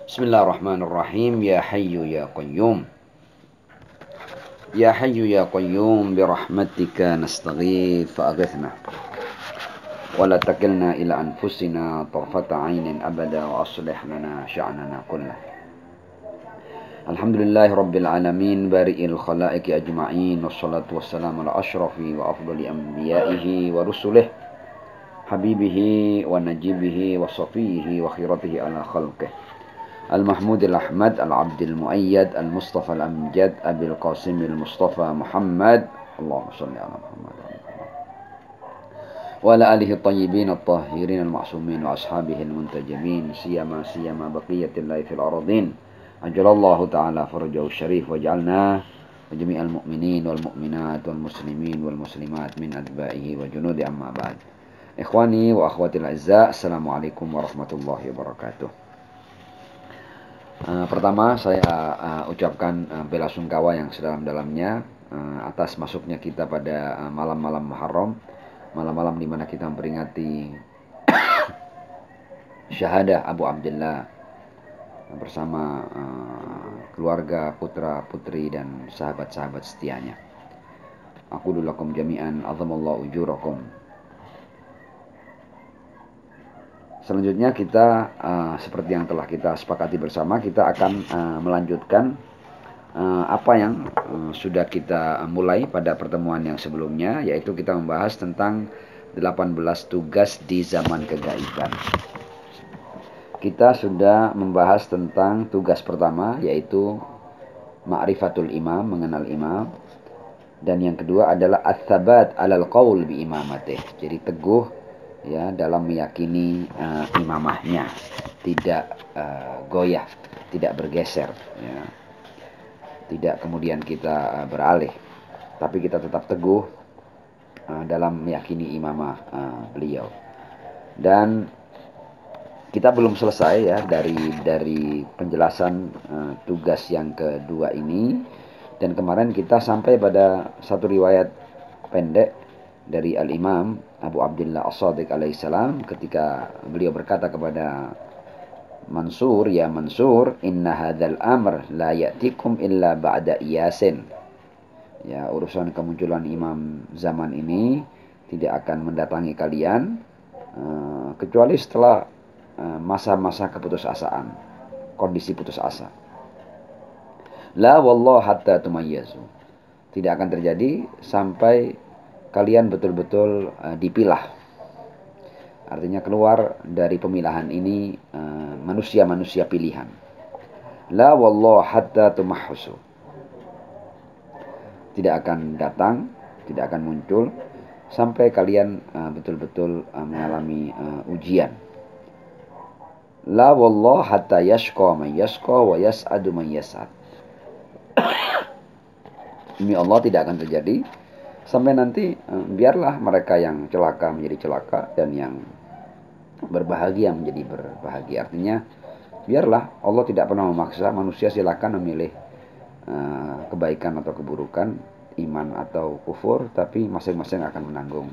Bismillahirrahmanirrahim. Ya Hayyu ya Qayyum. Ya Hayyu ya Qayyum birahmatika nastaghith fa'aghithna. Wa la takilna ila anfusina tarfata 'ainin abada wa aslih lana sya'nana kullah. Alhamdulillahi rabbil alamin bari'il khalaiqi ajma'in wassalatu wassalamu ala asyrafi wa afdali anbiya'ihi wa rusulih habibihi wa najibihi wa safihi wa khiratihi ala khalqihi المحمود الأحمد العبد المؤيد المصطفى الأمجد أبي القاسم المصطفى محمد اللهم صل على محمد وعلى آله الطيبين الطاهرين المعصومين وأصحابه المنتجبين سيما بقية الله في الأرضين أجل الله تعالى فرجه الشريف وجعلنا وجميع المؤمنين والمؤمنات والمسلمين والمسلمات من أتباعه وجنود أما بعد إخواني وأخواتي الأعزاء السلام عليكم ورحمة الله وبركاته. Pertama saya ucapkan bela sungkawa yang sedalam-dalamnya atas masuknya kita pada malam-malam Muharram, malam-malam di mana kita memperingati syahadah Abu Abdullah bersama keluarga, putra-putri dan sahabat-sahabat setianya. Aqulu lakum jami'an azamallahu ujurakum. Selanjutnya kita seperti yang telah kita sepakati bersama, kita akan melanjutkan apa yang sudah kita mulai pada pertemuan yang sebelumnya, yaitu kita membahas tentang 18 tugas di zaman kegaiban. Kita sudah membahas tentang tugas pertama, yaitu ma'rifatul imam, mengenal imam. Dan yang kedua adalah ats-tsabat 'alal qaul bi imamatih. Jadi teguh ya dalam meyakini imamahnya, tidak goyah, tidak bergeser ya. Tidak kemudian kita beralih, tapi kita tetap teguh dalam meyakini imamah beliau. Dan kita belum selesai ya dari penjelasan tugas yang kedua ini. Dan kemarin kita sampai pada satu riwayat pendek dari Al-Imam Abu Abdullah As-Shadiq alaihissalam ketika beliau berkata kepada Mansur, ya Mansur, inna hadzal amr la ya'tikum illa ba'da Yasin. Ya, urusan kemunculan imam zaman ini tidak akan mendatangi kalian kecuali setelah masa-masa keputusasaan, kondisi putus asa. La wallah hatta tumayyazu. Tidak akan terjadi sampai kalian betul-betul dipilah. Artinya keluar dari pemilahan ini manusia-manusia pilihan. La wallah hatta tumahhusu. Tidak akan datang, tidak akan muncul sampai kalian betul-betul mengalami ujian. La wallah hatta yashqa man yashqa wa yas'adu man yas'ad. Demi Allah tidak akan terjadi sampai nanti biarlah mereka yang celaka menjadi celaka dan yang berbahagia menjadi berbahagia. Artinya biarlah, Allah tidak pernah memaksa manusia, silakan memilih kebaikan atau keburukan, iman atau kufur, tapi masing-masing akan menanggung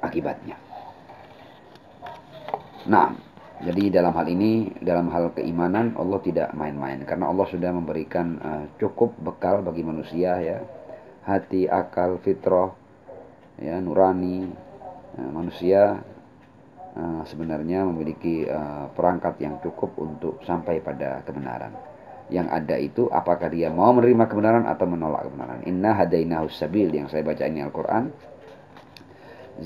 akibatnya. Nah, jadi dalam hal ini, dalam hal keimanan, Allah tidak main-main karena Allah sudah memberikan cukup bekal bagi manusia ya. Hati, akal, fitrah, ya, nurani. Manusia sebenarnya memiliki perangkat yang cukup untuk sampai pada kebenaran. Yang ada itu apakah dia mau menerima kebenaran atau menolak kebenaran. Inna hadainahus sabil, yang saya baca ini Al-Quran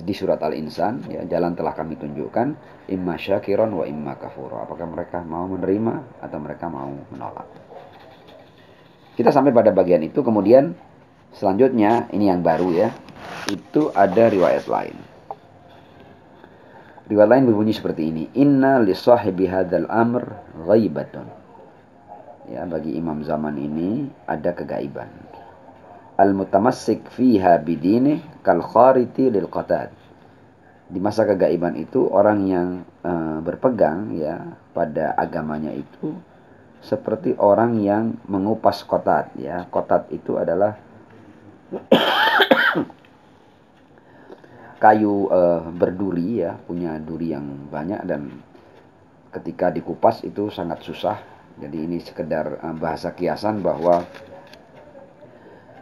di surat Al-Insan ya, jalan telah kami tunjukkan, imma syakiron wa imma kafura. Apakah mereka mau menerima atau mereka mau menolak. Kita sampai pada bagian itu. Kemudian selanjutnya, ini yang baru ya, itu ada riwayat lain. Riwayat lain berbunyi seperti ini, inna li sahibi hadzal amr ghaibatun. Ya, bagi imam zaman ini ada kegaiban. Al-mutamassik fiha bidini kal khariti lil qatad. Di masa kegaiban itu orang yang berpegang ya pada agamanya itu seperti orang yang mengupas kotat ya. Kotat itu adalah kayu berduri ya, punya duri yang banyak dan ketika dikupas itu sangat susah. Jadi ini sekedar bahasa kiasan bahwa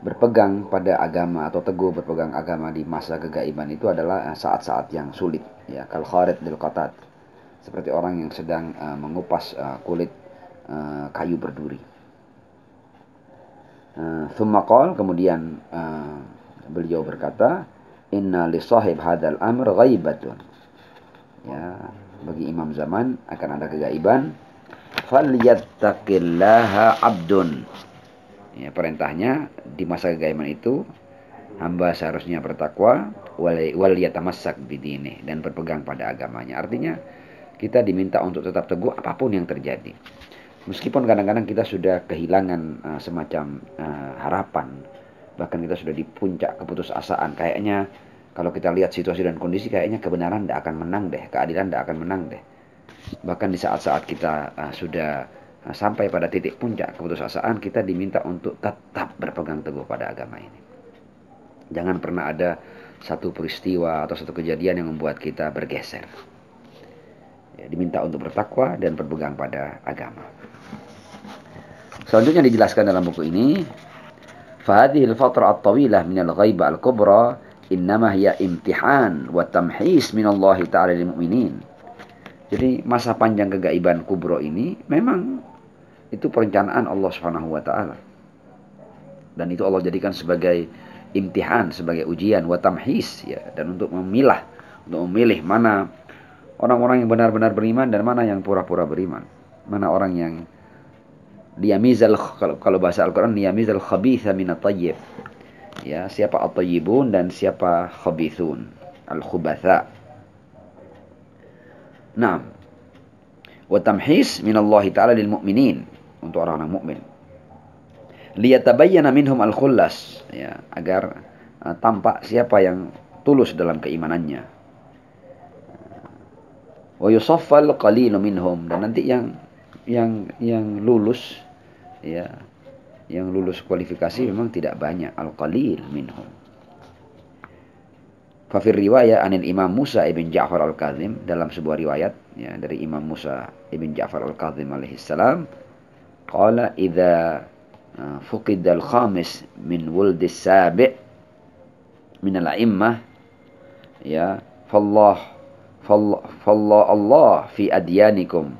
berpegang pada agama atau teguh berpegang agama di masa kegaiban itu adalah saat-saat yang sulit, ya, kal kharid bil qatat, seperti orang yang sedang mengupas kulit kayu berduri. Thumma qala, kemudian beliau berkata, inna li sahib hadzal amr ghaibatun, ya, bagi imam zaman akan ada kegaiban. Falyattaqillaha abdun, ya, perintahnya di masa kegaiban itu hamba seharusnya bertakwa, wal yatamassak bidini, dan berpegang pada agamanya. Artinya kita diminta untuk tetap teguh apapun yang terjadi. Meskipun kadang-kadang kita sudah kehilangan semacam harapan, bahkan kita sudah di puncak keputusasaan, kayaknya kalau kita lihat situasi dan kondisi, kayaknya kebenaran tidak akan menang deh, keadilan tidak akan menang deh. Bahkan di saat-saat kita sudah sampai pada titik puncak keputusasaan, kita diminta untuk tetap berpegang teguh pada agama ini. Jangan pernah ada satu peristiwa atau satu kejadian yang membuat kita bergeser. Ya, diminta untuk bertakwa dan berpegang pada agama. Selanjutnya dijelaskan dalam buku ini, fahadhil fatra at-tawilah minal ghaibah al-kubra innama hiya imtihan wa tamhis minallahi ta'ala lil mu'minin. Jadi masa panjang kegaiban kubro ini memang itu perencanaan Allah Subhanahu wa taala. Dan itu Allah jadikan sebagai imtihan, sebagai ujian, wa tamhis, ya, dan untuk memilah, untuk memilih mana orang-orang yang benar-benar beriman dan mana yang pura-pura beriman. Mana orang yang liyamizal, kalau bahasa Al-Qur'an, liyamizal khabitha minat tayyib. Ya, siapa at-tayyibun dan siapa khabithun, al-khubatha. Nah, wa tamhis minallahi ta'ala lil mu'minin, untuk orang-orang mukmin. Liyatabayyana minhum al-khullas, ya, agar tampak siapa yang tulus dalam keimanannya. Wa yusaffal qalilu minhum, dan nanti yang lulus, ya, yang lulus kualifikasi memang tidak banyak, al-qalil minhum. Fafir riwayat anil Imam Musa ibn Ja'far al-Kazim, dalam sebuah riwayat, ya, dari Imam Musa ibn Ja'far al-Kazim alaihissalam, qala idza fuqida al-khamis min wuldi as-sabi' min al-a'immah, ya, fallah Allah fi adyanikum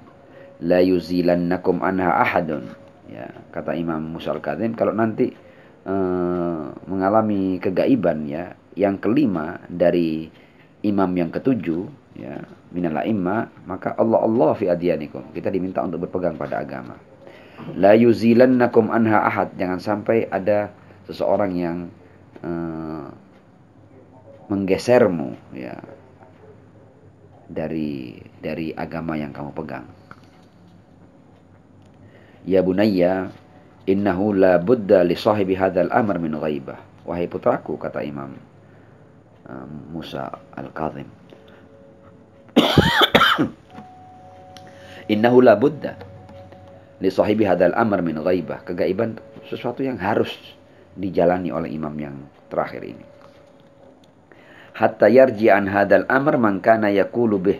la yuzilannakum anha ahadun. Ya, kata Imam Musa al-Kazim, kalau nanti mengalami kegaiban, ya, yang kelima dari imam yang ketujuh, ya, minal a'immah, maka Allah fi adyanikum, kita diminta untuk berpegang pada agama. La yuzilannakum anha ahad, jangan sampai ada seseorang yang menggesermu, ya, dari agama yang kamu pegang. Ya bunayya, innahu la budda li sahibi hadzal amr min ghaibah. Wahai putraku, kata Imam Musa al-Kazim, innahu la budda li sahibi hadzal amr min ghaibah. Kegaiban sesuatu yang harus dijalani oleh imam yang terakhir ini. Hatta yarji an hadzal amr man kana yaqulu bih,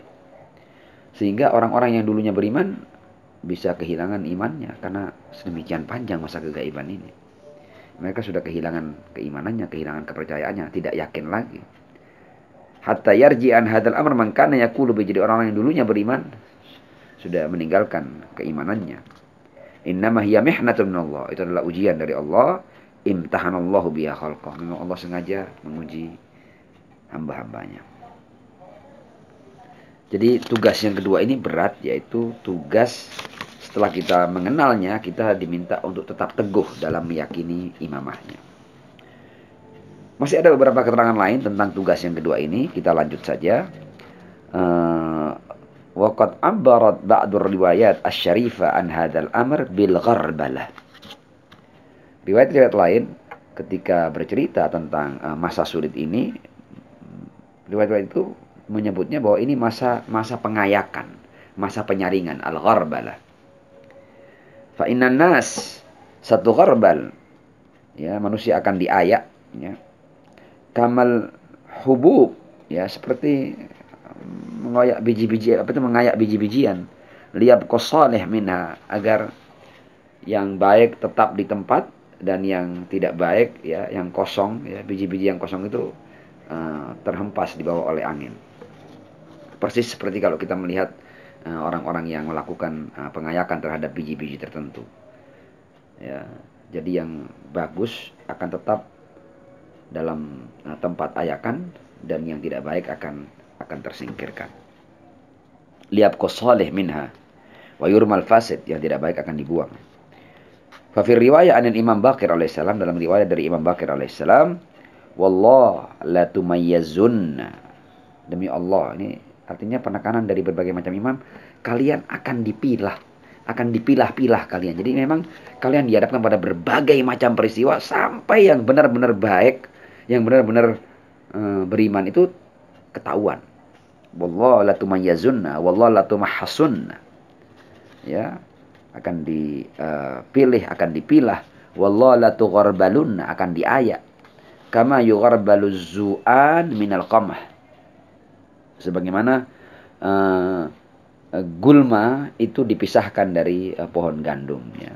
sehingga orang-orang yang dulunya beriman bisa kehilangan imannya karena sedemikian panjang masa kegaiban ini. Mereka sudah kehilangan keimanannya, kehilangan kepercayaannya, tidak yakin lagi. Hatta yarji an hadzal amr man kana yaqulu bih, jadi orang-orang yang dulunya beriman sudah meninggalkan keimanannya. Innama hiya mihnatun minallah, itu adalah ujian dari Allah. Imtahanallahu biha khalqah, memang Allah sengaja menguji hamba-hambanya. Jadi tugas yang kedua ini berat, yaitu tugas setelah kita mengenalnya, kita diminta untuk tetap teguh dalam meyakini imamahnya. Masih ada beberapa keterangan lain tentang tugas yang kedua ini, kita lanjut saja. Waqad abbarat ba'dur riwayat asy-syarifah an hadzal amr bil gharbalah. Riwayat-riwayat lain ketika bercerita tentang masa sulit ini, riwayat-riwayat itu menyebutnya bahwa ini masa pengayakan, masa penyaringan, al-gharbalah. Fa innan nas satu gharbal, ya, manusia akan diayak, ya, kamal hubub, ya, seperti mengayak biji-bijian, mengayak biji-bijian. liyabqa salih minha, agar yang baik tetap di tempat dan yang tidak baik, ya, yang kosong, ya, biji-biji yang kosong itu terhempas dibawa oleh angin. Persis seperti kalau kita melihat orang-orang yang melakukan pengayakan terhadap biji-biji tertentu. Ya, jadi yang bagus akan tetap dalam tempat ayakan dan yang tidak baik akan tersingkirkan. Liyabqa salih minha wa yurmal fasid, yang tidak baik akan dibuang. Fa fi riwayat anil Imam Baqir alaihissalam, dalam riwayat dari Imam Baqir alaihissalam, wallah la tumayyazunna, demi Allah, ini artinya penekanan dari berbagai macam imam, kalian akan dipilah-pilah kalian. Jadi memang kalian dihadapkan pada berbagai macam peristiwa sampai yang benar-benar baik, yang benar-benar beriman itu ketahuan. Wallah la tumayyazunna, wallah la tumahhasunna. Ya, akan dipilih, akan dipilah. Wallah la tugharbalunna, akan diayak. Kama yugharbaluz zu'an minal qamah, sebagaimana gulma itu dipisahkan dari pohon gandum, ya.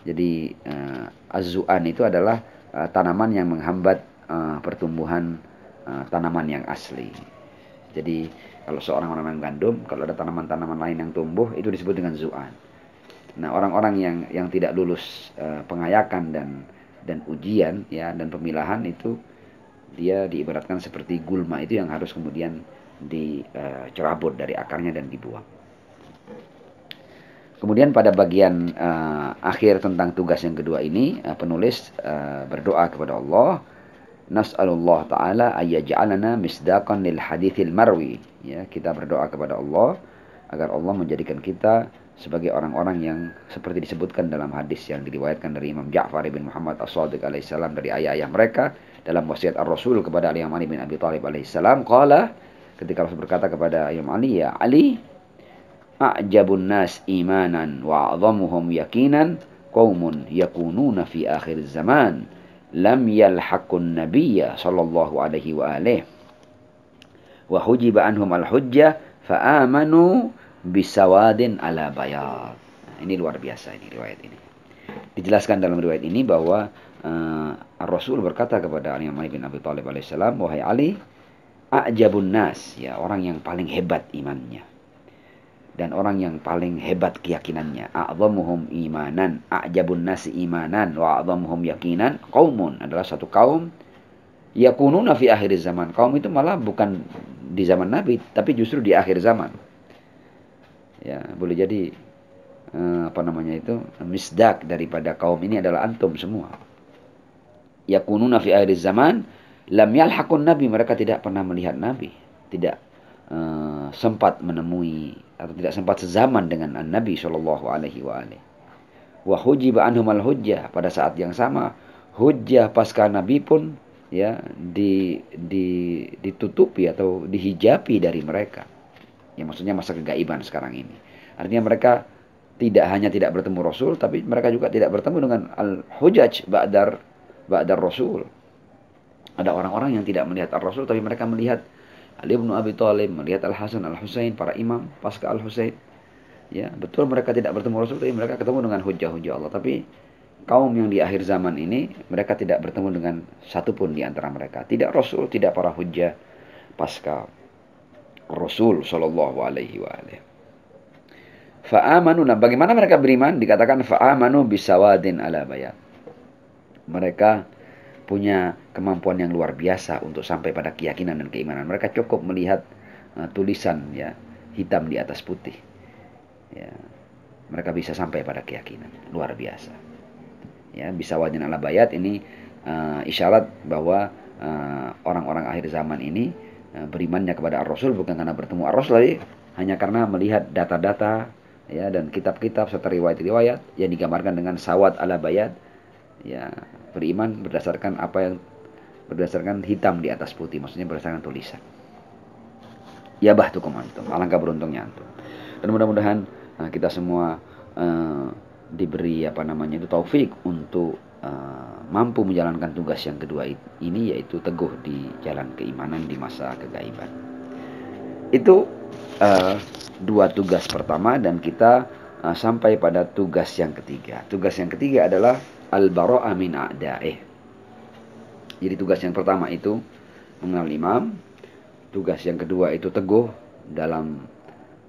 Jadi az-zu'an itu adalah tanaman yang menghambat pertumbuhan tanaman yang asli. Jadi kalau seorang menanam gandum, kalau ada tanaman-tanaman lain yang tumbuh, itu disebut dengan zu'an. Nah, orang-orang yang tidak lulus pengayakan dan ujian, ya, dan pemilahan, itu dia diibaratkan seperti gulma itu yang harus kemudian dicerabut dari akarnya dan dibuang. Kemudian pada bagian akhir tentang tugas yang kedua ini, penulis berdoa kepada Allah, nas'alullah ta'ala ayyaj'alana misdaqan lil hadithil marwi. Ya, kita berdoa kepada Allah agar Allah menjadikan kita sebagai orang-orang yang seperti disebutkan dalam hadis yang diriwayatkan dari Imam Ja'far bin Muhammad As-Shadiq alaihissalam dari ayah-ayah mereka dalam wasiat Ar-Rasul kepada Imam Ali bin Abi Thalib alaihissalam. Qala, ketika Rasul berkata kepada Imam Ali, ya Ali, a'jabun nas imanan wa a'zamuhum yakinan qaumun yakununa fi akhir zaman lam yalhaqun nabiyya sallallahu alaihi wa alihi wa hujiba anhum al-hujjah fa amanu bisawadin ala bayad. Nah, ini luar biasa, ini riwayat ini. Dijelaskan dalam riwayat ini bahwa Rasul berkata kepada Imam Ali bin Abi Thalib alaihissalam, wahai Ali, a'jabun nas, ya, orang yang paling hebat imannya dan orang yang paling hebat keyakinannya. A'zamuhum imanan, a'jabun nasi imanan wa a'zamuhum yakinan qaumun, adalah satu kaum yakununa fi akhir zaman. Kaum itu malah bukan di zaman Nabi, tapi justru di akhir zaman. Ya, boleh jadi misdak daripada kaum ini adalah antum semua. Yakununa fi akhir zaman lam yalhaqun nabi, mereka tidak pernah melihat Nabi, tidak sempat menemui atau tidak sempat sezaman dengan Nabi sallallahu alaihi wa alihi. Wa hujiba anhum al-hujjah, pada saat yang sama hujjah pasca Nabi pun, ya, ditutupi atau dihijabi dari mereka. Ya, maksudnya masa kegaiban sekarang ini. Artinya mereka tidak hanya tidak bertemu Rasul, tapi mereka juga tidak bertemu dengan al-hujaj ba'dar Rasul. Ada orang-orang yang tidak melihat al-Rasul, tapi mereka melihat Ali bin Abi Thalib, melihat Al-Hasan, Al-Husain, para imam pasca Al-Husain. Ya, betul mereka tidak bertemu Rasul, tapi mereka ketemu dengan hujah-hujah Allah. Tapi kaum yang di akhir zaman ini, mereka tidak bertemu dengan satupun di antara mereka. Tidak Rasul, tidak para hujah pasca Rasul sallallahu alaihi wa alihi. Fa'amanu, nah bagaimana mereka beriman? Dikatakan fa'amanu bisawadin ala bayat. Mereka punya kemampuan yang luar biasa untuk sampai pada keyakinan dan keimanan. Mereka cukup melihat tulisan, ya, hitam di atas putih. Ya, mereka bisa sampai pada keyakinan luar biasa. Ya, bisawadin ala bayat ini isyarat bahwa orang-orang akhir zaman ini berimannya kepada Ar-Rasul bukan karena bertemu Ar-Rasul tadi, hanya karena melihat data-data, ya, dan kitab-kitab serta riwayat-riwayat yang digambarkan dengan sawad ala bayat. Ya, beriman berdasarkan berdasarkan hitam di atas putih, maksudnya berdasarkan tulisan. Ya bahtukum antum, alangkah beruntungnya antum. Dan mudah-mudahan kita semua diberi taufik untuk mampu menjalankan tugas yang kedua ini, yaitu teguh di jalan keimanan di masa kegaiban. Itu 2 tugas pertama dan kita sampai pada tugas yang ketiga. Tugas yang ketiga adalah al-bara'ah min a'da'ih. Jadi tugas yang pertama itu mengenal imam. Tugas yang kedua itu teguh dalam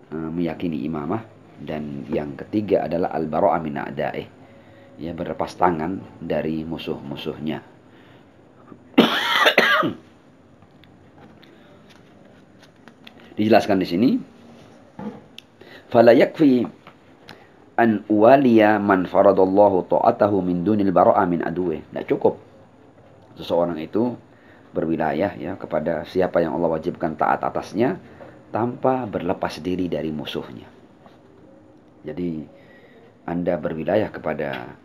meyakini imamah. Dan yang ketiga adalah al-bara'ah min a'da'ih. Ya, berlepas tangan dari musuh-musuhnya. Dijelaskan di sini, fala yakfi an uwaliya man faradallahu ta'atahu min dunil bara'ah min aduwe. Tidak cukup seseorang itu berwilayah ya kepada siapa yang Allah wajibkan taat atasnya tanpa berlepas diri dari musuhnya. Jadi Anda berwilayah kepada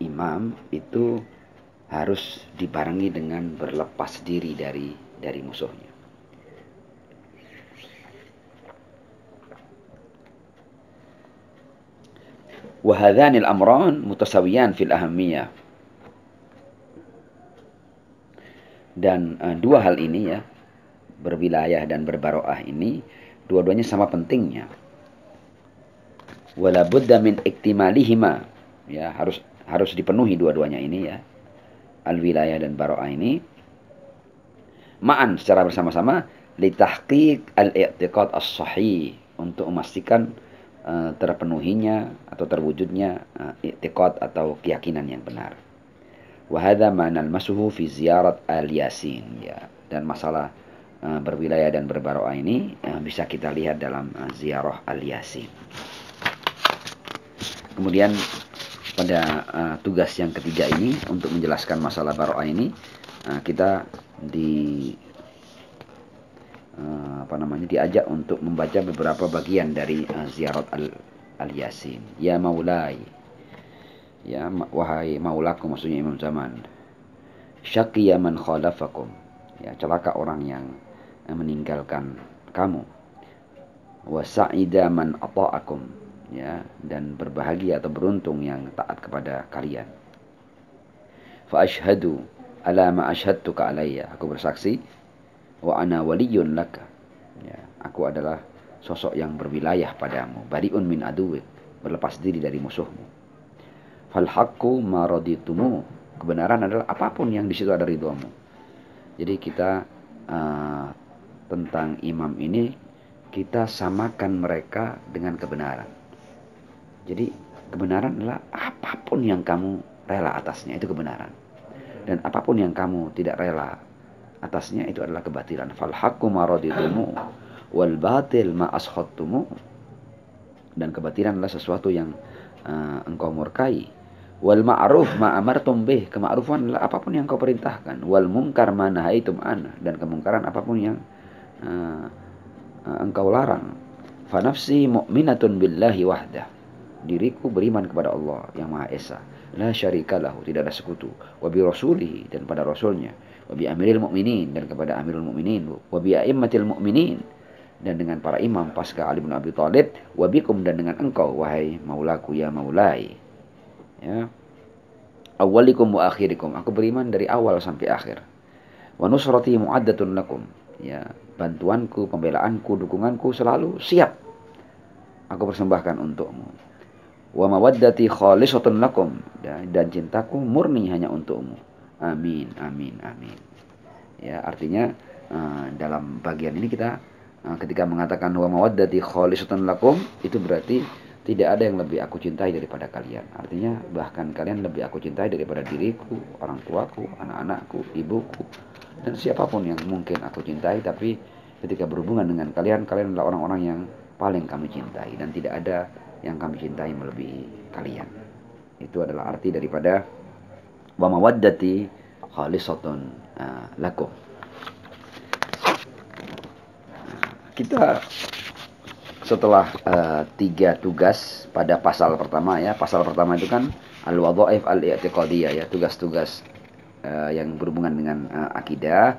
imam itu harus dibarengi dengan berlepas diri dari musuhnya. Wahadhanil amran mutasawiyan fil ahammiyah. Dan dua hal ini ya, berwilayah dan berbaroah ini, dua-duanya sama pentingnya. Wala budda min iktimalihima. Ya, harus dipenuhi dua-duanya ini ya. Al-wilayah dan baroah ini ma'an secara bersama-sama li tahqiq al-i'tiqad as-sahih, untuk memastikan terpenuhinya atau terwujudnya i'tiqad atau keyakinan yang benar. Wa hadza ma'nal masuhu fi ziyarat al-yasin ya. Dan masalah berwilayah dan berbaroah ini bisa kita lihat dalam ziarah al-yasin. Kemudian pada tugas yang ketiga ini untuk menjelaskan masalah baroah ini kita diajak untuk membaca beberapa bagian dari ziarat al-yasin. Ya maulai, ya wahai maulaku, maksudnya imam zaman. Syaqiya man khalafakum, ya celaka orang yang meninggalkan kamu. Wa sa'ida man ata'akum, ya, dan berbahagia atau beruntung yang taat kepada kalian. Fa ashhadu ala ma ashhadtuka alayya, aku bersaksi, wa ana waliyun laka, ya, aku adalah sosok yang berwilayah padamu. Bariun min aduwik, berlepas diri dari musuhmu. Fal haqqu ma raditumu, kebenaran adalah apapun yang di situ ada ridhomu. Jadi kita tentang imam ini kita samakan mereka dengan kebenaran. Jadi kebenaran adalah apapun yang kamu rela atasnya, itu kebenaran. Dan apapun yang kamu tidak rela atasnya, itu adalah kebatilan. Fal haqqu ma raditumu wal batil ma askhadtumu, dan kebatilan adalah sesuatu yang engkau murkai. Wal ma'ruf ma amartum bih, kema'rufan adalah apapun yang kau perintahkan. Wal munkar ma nahaitum an, dan kemungkaran apapun yang engkau larang. Fa nafsi mu'minatun billahi wahdah, diriku beriman kepada Allah yang Maha Esa. La syarika lahu, tidak ada sekutu. Wa bi rasulihi, dan pada rasulnya. Wa bi amiril mu'minin, dan kepada amirul mu'minin. Wa bi a'immatil mu'minin, dan dengan para imam pasca Ali bin Abi Thalib. Wa bikum, dan dengan engkau wahai maulaku ya maulai. Ya. Awwalikum wa akhirikum, aku beriman dari awal sampai akhir. Wa nusrati mu'addatun lakum, ya, bantuanku, pembelaanku, dukunganku selalu siap aku persembahkan untukmu. Wa mawaddati khalisatun lakum, dan cintaku murni hanya untukmu. Amin, amin, amin. Ya, artinya dalam bagian ini kita ketika mengatakan wa mawaddati khalisatun lakum, itu berarti tidak ada yang lebih aku cintai daripada kalian. Artinya bahkan kalian lebih aku cintai daripada diriku, orang tuaku, anak-anakku, ibuku, dan siapapun yang mungkin aku cintai. Tapi ketika berhubungan dengan kalian, kalian adalah orang-orang yang paling kami cintai, dan tidak ada yang kami cintai melebihi kalian. Itu adalah arti daripada wa mawaddati khalisatun lakum. Kita setelah 3 tugas pada pasal pertama ya. Pasal pertama itu kan al-wadhaif al-i'tiqadiyah ya, tugas-tugas yang berhubungan dengan akidah.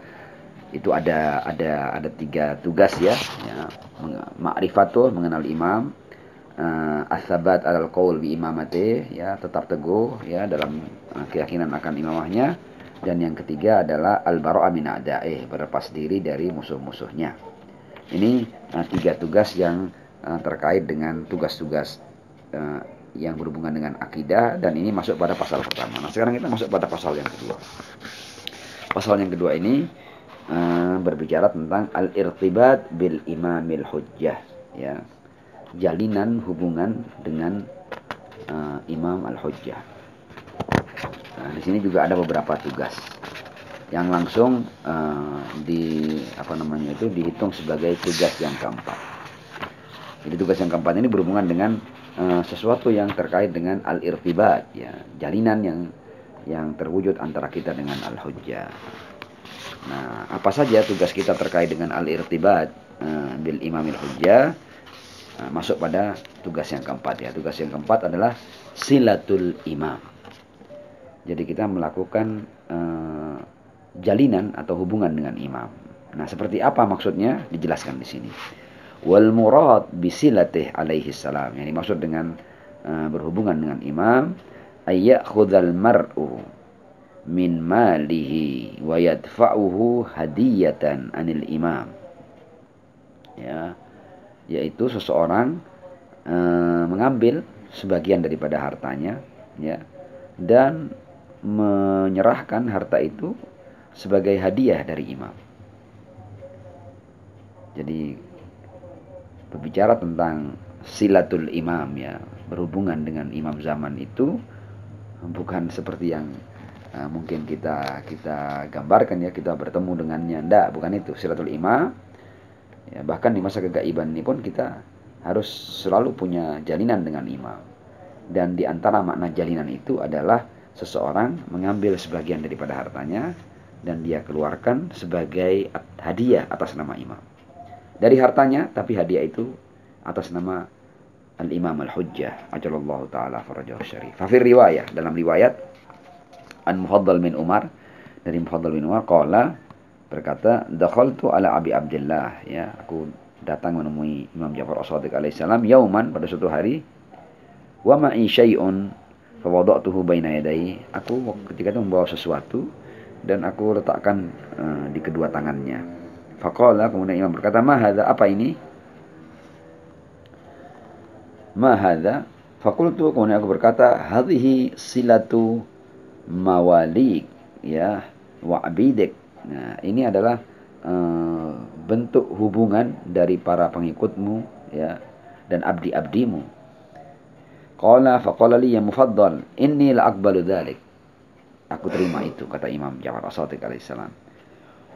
Itu ada 3 tugas ya. Ma'rifatul, mengenal imam, as-sabat alal qaul bi imamati, ya, tetap teguh ya dalam keyakinan akan imamahnya. Dan yang ketiga adalah al-bara'ah min a'da'ih, berlepas diri dari musuh-musuhnya. Ini 3 tugas yang terkait dengan tugas-tugas yang berhubungan dengan akidah, dan ini masuk pada pasal pertama. Nah, sekarang kita masuk pada pasal yang kedua. Pasal yang kedua ini berbicara tentang al-irtibat bil imamil hujjah, ya. Jalinan hubungan dengan imam al-hujjah. Nah, di sini juga ada beberapa tugas yang langsung dihitung sebagai tugas yang keempat. Jadi tugas yang keempat ini berhubungan dengan sesuatu yang terkait dengan al-irtibat, ya, jalinan yang terwujud antara kita dengan al-hujjah. Nah, apa saja tugas kita terkait dengan al-irtibat bil imamil hujjah? Masuk pada tugas yang keempat, ya. Tugas yang keempat adalah silatul imam. Jadi kita melakukan jalinan atau hubungan dengan imam. Nah, seperti apa maksudnya? Dijelaskan di sini. Wal murad bisilatih alaihi salam. Yang dimaksud dengan berhubungan dengan imam, ayyakhudhal mar'u min malihi wa yadfa'uhu hadiyatan anil imam. Ya, yaitu seseorang mengambil sebagian daripada hartanya, ya, dan menyerahkan harta itu sebagai hadiah dari imam. Jadi berbicara tentang silatul imam, ya, berhubungan dengan imam zaman itu bukan seperti yang mungkin kita gambarkan, ya, kita bertemu dengannya. Enggak, bukan itu. Silatul imam, ya, bahkan di masa kegaiban ini pun kita harus selalu punya jalinan dengan imam. Dan di antara makna jalinan itu adalah seseorang mengambil sebagian daripada hartanya dan dia keluarkan sebagai hadiah atas nama imam. Dari hartanya, tapi hadiah itu atas nama al-imam al-hujjah ajallallahu ta'ala farajahu syarif. Fafir riwayah, dalam riwayat an Mufaddal bin Umar, dari Mufaddal bin Umar qala, berkata, dakhaltu ala Abi Abdullah, ya, aku datang menemui Imam Ja'far As-Shadiq alaihissalam yauman, pada suatu hari, wa ma'i syai'un fa wada'tuhu baina yadayhi, aku ketika itu membawa sesuatu dan aku letakkan di kedua tangannya. Faqala, kemudian imam berkata, ma hadza, apa ini? Ma hadza? Faqultu, kemudian aku berkata, hadhihi silatu mawalik, ya, wa abidik. Nah, ini adalah bentuk hubungan dari para pengikutmu, ya, dan abdi-abdimu. Qala faqala li ya Mufaddal, inni la aqbalu dzalik. Aku terima itu, kata Imam Ja'far As-Shadiq alaihissalam.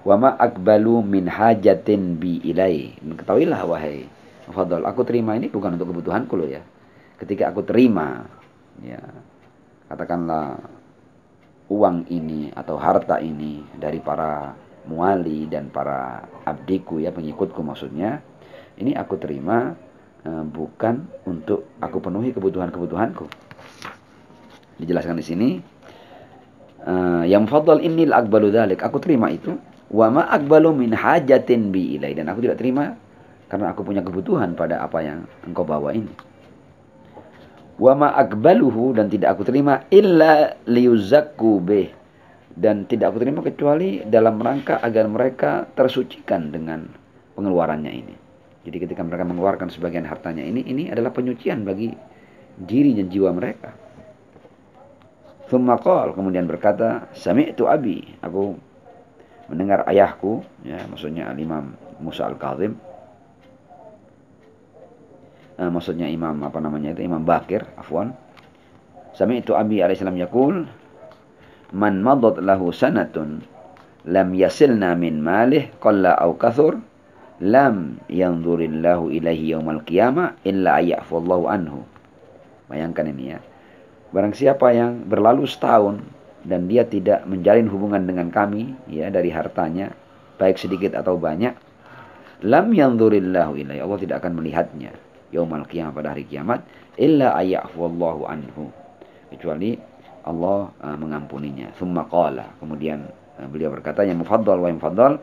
Wa ma aqbalu min hajatin bi ilai. Ketahuilah wahai Mufaddal, aku terima ini bukan untuk kebutuhanku loh, ya. Ketika aku terima, ya, katakanlah uang ini atau harta ini dari para muali dan para abdiku, ya, pengikutku maksudnya, ini aku terima bukan untuk aku penuhi kebutuhan-kebutuhanku. Dijelaskan di sini, yang Mufaddal innil aqbalu dzalik, aku terima itu, wa ma aqbalu min hajatin bi ilai, dan aku tidak terima karena aku punya kebutuhan pada apa yang engkau bawa ini. Wa ma aqbaluhu, dan tidak aku terima illa liyuzakku bih, dan tidak aku terima kecuali dalam rangka agar mereka tersucikan dengan pengeluarannya ini. Jadi ketika mereka mengeluarkan sebagian hartanya ini adalah penyucian bagi diri dan jiwa mereka. Tsumma qala, kemudian berkata, sami'tu abi, aku mendengar ayahku, ya, maksudnya Imam Musa Al-Kazim, maksudnya Imam Imam Bakir, afwan. Sami'tu abi alaihissalam yaqul, man madat lahu sanatun lam yasilna min malih qalla aw kathur lam yanzurillahu ilaihi yaumal qiyamah illa ayyafallahu anhu. Bayangkan ini, ya. Barang siapa yang berlalu setahun dan dia tidak menjalin hubungan dengan kami, ya, dari hartanya, baik sedikit atau banyak, lam yanzurillahu ilaihi, Allah tidak akan melihatnya yaumal qiyamah, pada hari kiamat, illa ayyafallahu anhu, kecuali Allah mengampuninya. Tsumma qala, kemudian beliau berkata, ya Mufaddal, wa Mufaddal,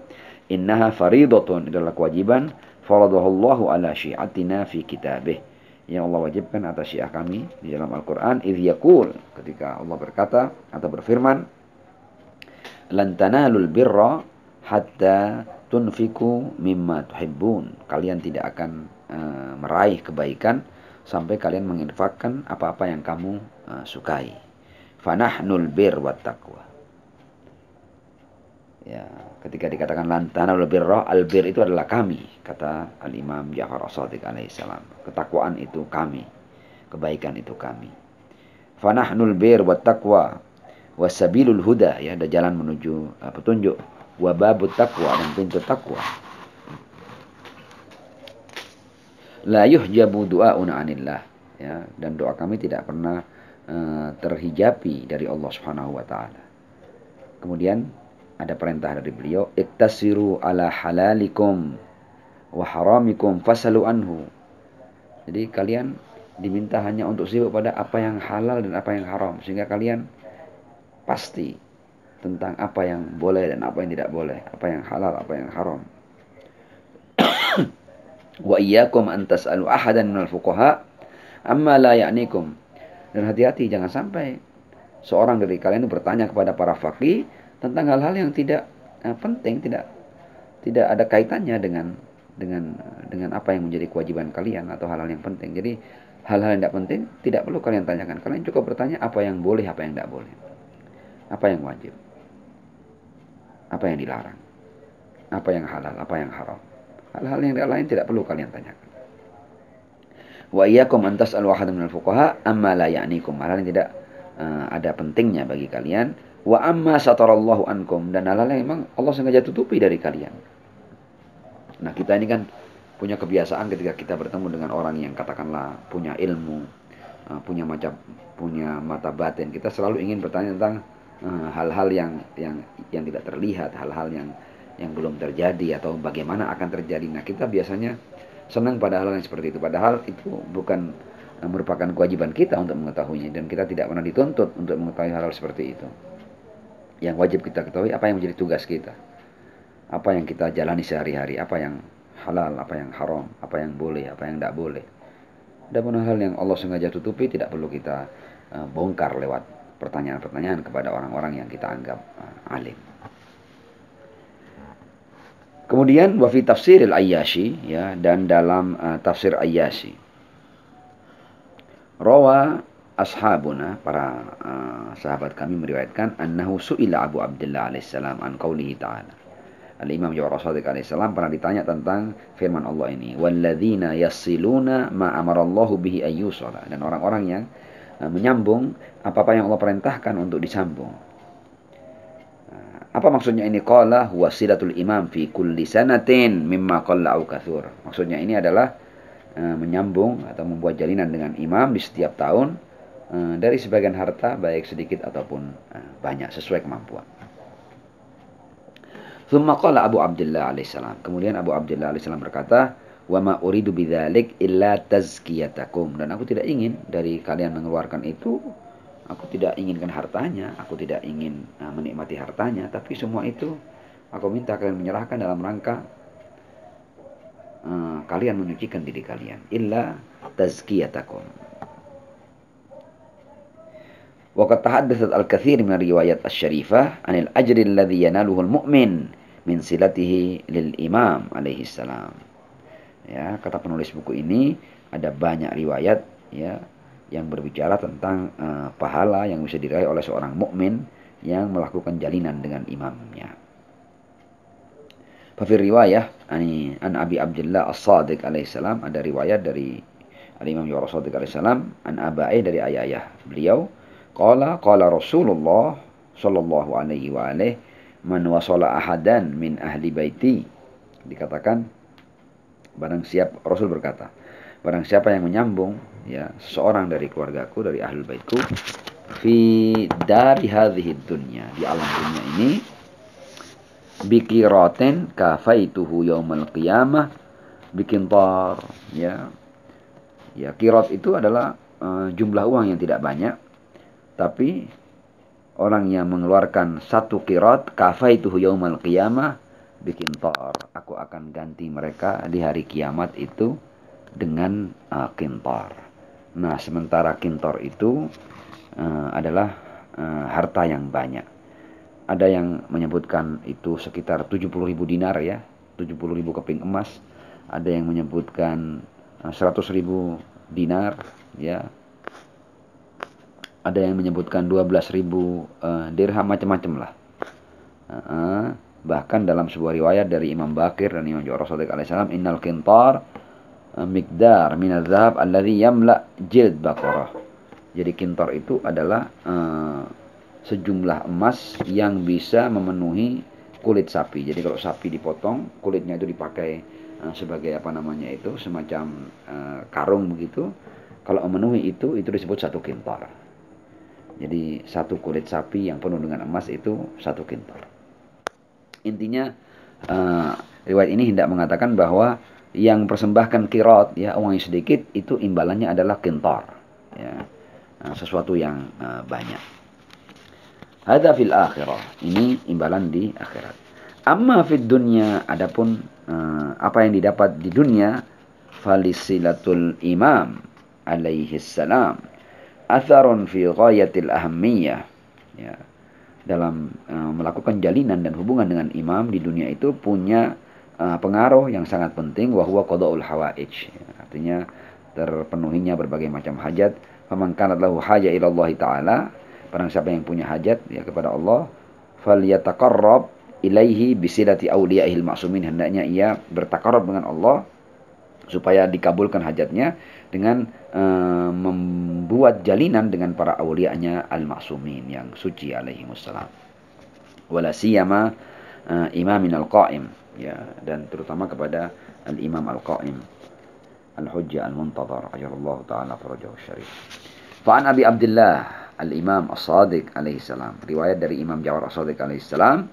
innaha faridatun, adalah kewajiban, faradahullahu ala syi'atina fi kitabih, yang Allah wajibkan atas syiah kami di dalam Al-Quran. Idh yaqul, ketika Allah berkata atau berfirman, lan tanalul birra hatta tunfiku mimma tuhibbun. Kalian tidak akan meraih kebaikan sampai kalian menginfakkan apa-apa yang kamu sukai. Fanahnul bir wat taqwa. Ya, ketika dikatakan lantana birra, albir itu adalah kami, kata Al-Imam Ja'far As-Shadiq alaihissalam. Ketakwaan itu kami, kebaikan itu kami. Fanahnul bir wat taqwa wasabilul huda, ya, ada jalan menuju petunjuk. Wababut taqwa, dan pintu takwa. La yuhjabu du'auna anillah, ya, dan doa kami tidak pernah terhijabi dari Allah Subhanahu wa taala. Kemudian ada perintah dari beliau, iktasiru ala halalikum wa haramikum fasalu anhu. Jadi kalian diminta hanya untuk sibuk pada apa yang halal dan apa yang haram, sehingga kalian pasti tentang apa yang boleh dan apa yang tidak boleh, apa yang halal, apa yang haram. Wa iyyakum an tas'alu ahadan minal fuqaha amma la ya'nikum. Dan hati-hati, jangan sampai seorang dari kalian bertanya kepada para faqih tentang hal-hal yang tidak penting, tidak ada kaitannya dengan apa yang menjadi kewajiban kalian atau hal-hal yang penting. Jadi hal-hal yang tidak penting tidak perlu kalian tanyakan. Kalian cukup bertanya apa yang boleh, apa yang tidak boleh, apa yang wajib, apa yang dilarang, apa yang halal, apa yang haram. Hal-hal yang lain tidak perlu kalian tanyakan. Wa iyyakum an tas'alu ahadan minal fuqaha amma la ya'nikum. Hal yang tidak ada pentingnya bagi kalian. Wa amma satarallahu ankum, dan hal-hal yang memang Allah sengaja tutupi dari kalian. Nah, kita ini kan punya kebiasaan ketika kita bertemu dengan orang yang katakanlah punya ilmu, punya mata batin, kita selalu ingin bertanya tentang hal-hal yang tidak terlihat, hal-hal yang belum terjadi atau bagaimana akan terjadi. Nah, kita biasanya senang pada hal yang seperti itu, padahal itu bukan merupakan kewajiban kita untuk mengetahuinya, dan kita tidak pernah dituntut untuk mengetahui hal-hal seperti itu. Yang wajib kita ketahui apa yang menjadi tugas kita, apa yang kita jalani sehari-hari, apa yang halal, apa yang haram, apa yang boleh, apa yang tidak boleh. Adapun hal yang Allah sengaja tutupi tidak perlu kita bongkar lewat pertanyaan-pertanyaan kepada orang-orang yang kita anggap alim. Kemudian wa fi tafsiril Ayyashi, ya, dan dalam tafsir Ayyashi, rawa ashabuna, para sahabat kami meriwayatkan, annahu su'ila Abu Abdullah alaihissalam an qaulihi ta'ala. Al-Imam Ja'far As-Shadiq alaihissalam pernah ditanya tentang firman Allah ini, walladzina yasiluna ma amarallahu bihi ayyusala, dan orang-orang yang menyambung apa-apa yang Allah perintahkan untuk disambung. Apa maksudnya ini? Qala huwa silatul imam fi kulli sanatin mimma qalla au katsur. Maksudnya ini adalah menyambung atau membuat jalinan dengan imam di setiap tahun dari sebagian harta, baik sedikit ataupun banyak, sesuai kemampuan. Tsumma qala Abu Abdullah alaihissalam. Kemudian Abu Abdullah alaihissalam berkata, wa ma uridu bidzalik illa tazkiyatakum, dan aku tidak ingin dari kalian mengeluarkan itu, aku tidak inginkan hartanya, aku tidak ingin menikmati hartanya, tapi semua itu aku minta kalian menyerahkan dalam rangka kalian menyucikan diri kalian. Illa tazkiyatakum. Wa qad tahaddathat al-katsir min riwayat asy-syarifah 'anil ajri alladhi yanaluhu al-mu'min min silatihi lil imam alaihi salam. Ya, kata penulis buku ini, ada banyak riwayat, ya, yang berbicara tentang pahala yang bisa diraih oleh seorang mukmin yang melakukan jalinan dengan imamnya. Fa fi riwayah an Abi Abdullah As-Shadiq alaihissalam, ada riwayat dari Al-Imam Ja'far As-Shadiq alaihissalam, an abai, dari ayah beliau, qala Rasulullah sallallahu alaihi wa alihi man wasala ahadan min ahli baiti. Dikatakan, Rasul berkata, barang siapa yang menyambung, ya, seseorang dari keluargaku, dari ahlul baitku, fi dari hadhihi dunya, di alam dunia ini, bikiraten kafaituhu yaumal qiyamah bikintar, ya. Ya, kirat itu adalah jumlah uang yang tidak banyak, tapi orang yang mengeluarkan satu kirat, kafaituhu yaumal qiyamah bikintar, aku akan ganti mereka di hari kiamat itu dengan kintar. Nah, sementara kintar itu adalah harta yang banyak. Ada yang menyebutkan itu sekitar 70.000 dinar, ya. 70.000 keping emas, ada yang menyebutkan 100.000 dinar, ya. Ada yang menyebutkan 12.000 dirham, macam-macam lah. Bahkan dalam sebuah riwayat dari Imam Bakir dan Imam Ja'far Shadiq alaihissalam, innal qintar miqdar min adz-dzahab alladhi yamla jild baqarah. Jadi kintor itu adalah sejumlah emas yang bisa memenuhi kulit sapi. Jadi kalau sapi dipotong, kulitnya itu dipakai sebagai apa namanya itu, semacam karung begitu. Kalau memenuhi itu disebut satu kintor. Jadi satu kulit sapi yang penuh dengan emas itu satu kintor. Intinya riwayat ini hendak mengatakan bahwa yang persembahkan kirot, ya, uang yang sedikit, itu imbalannya adalah kintor, ya, sesuatu yang banyak. Hadza fil akhirah, ini imbalan di akhirat. Amma fid dunya, adapun apa yang didapat di dunia, falisilatul imam alaihi salam atharun fi ghayatil ahammiyah, ya, dalam melakukan jalinan dan hubungan dengan imam di dunia itu punya pengaruh yang sangat penting, wa huwa qada'ul hawaij, ya, artinya terpenuhinya berbagai macam hajat. Faman kanat lahu haja ila Allah taala, barang siapa yang punya hajat, ya, kepada Allah, falyataqarrab ilaihi bisilati auliya'il ma'sumin, hendaknya ia bertaqarrab dengan Allah supaya dikabulkan hajatnya dengan membuat jalinan dengan para aulianya al-ma'sumin yang suci alaihi wassalam. Wala siyama imamin al-qa'im, ya, dan terutama kepada al-imam al-qa'im al-hujjah al-muntadhar ajallahu ta'ala farajahu syarif. Fa'an Abi Abdullah al-imam as-sadiq alaihi salam, riwayat dari Imam Ja'far as-Sadiq alaihi salam,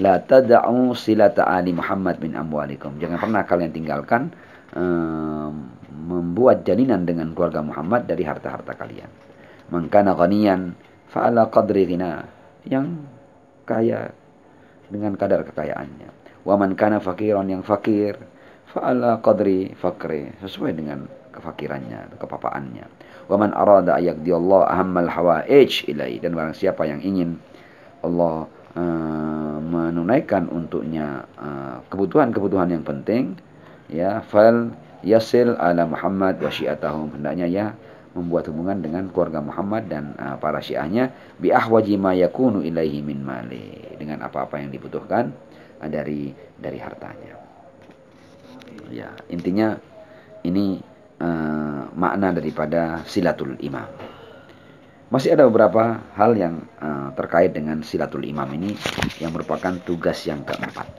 la tada'u silata ali Muhammad min amwalikum, jangan pernah kalian tinggalkan membuat jalinan dengan keluarga Muhammad dari harta-harta kalian. Man kana ghaniyan fa'ala qadri ghina, yang kaya dengan kadar kekayaannya. Wa man kana fakiran, yang fakir, fa'ala qadri fakri, sesuai dengan kefakirannya, kepapaannya. Wa man arada ayaqdi Allah ahammal hawaij ilai, dan barang siapa yang ingin Allah menunaikan untuknya kebutuhan-kebutuhan yang penting, ya, fal yasil ala Muhammad wa syi'atahum, hendaknya ya membuat hubungan dengan keluarga Muhammad dan para syiahnya, bi ahwaji ma yakunu ilaihi min mali, dengan apa-apa yang dibutuhkan dari hartanya. Ya, intinya ini makna daripada silatul imam. Masih ada beberapa hal yang terkait dengan silatul imam ini yang merupakan tugas yang keempat.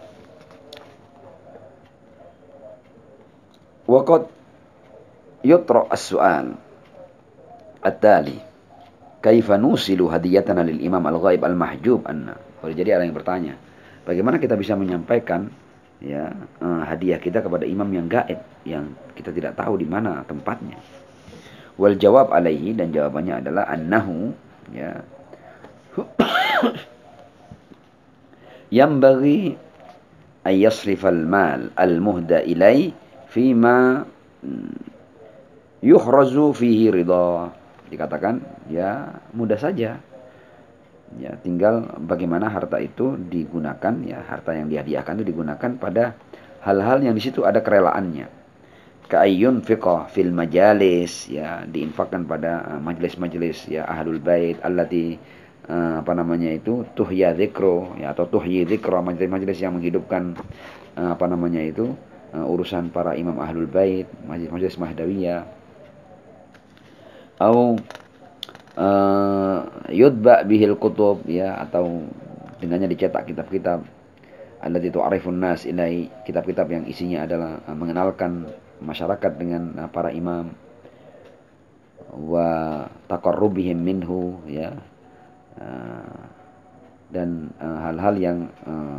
Waqad yutra as-su'al at-tali, kaifa nusilu hadiyatana lil imam al-ghaib al-mahjub anna. Jadi ada yang bertanya, bagaimana kita bisa menyampaikan, ya, hadiah kita kepada imam yang gaib, yang kita tidak tahu di mana tempatnya. Wal jawab alaihi, dan jawabannya adalah annahu, ya, yambaghi ay yasrifal mal al-muhda ilai fima yuhrazu fihi ridha. Dikatakan, ya, mudah saja, ya, tinggal bagaimana harta itu digunakan, ya, harta yang dihadiahkan itu digunakan pada hal-hal yang di situ ada kerelaannya. Ka'ayyun fiqah fil majalis, ya, diinfakkan pada majelis-majelis, ya, ahlul bait allati apa namanya itu, tuhya dzikro, ya, atau tuhyi dzikro, majelis-majelis yang menghidupkan apa namanya itu, urusan para imam ahlul bait, majelis mahdawiyah. Au yudba bihil kutub, ya, atau dengannya dicetak kitab-kitab allati tu'arifun nas ilai, kitab-kitab yang isinya adalah mengenalkan masyarakat dengan para imam, wa taqarrubihim minhu, ya, dan hal-hal yang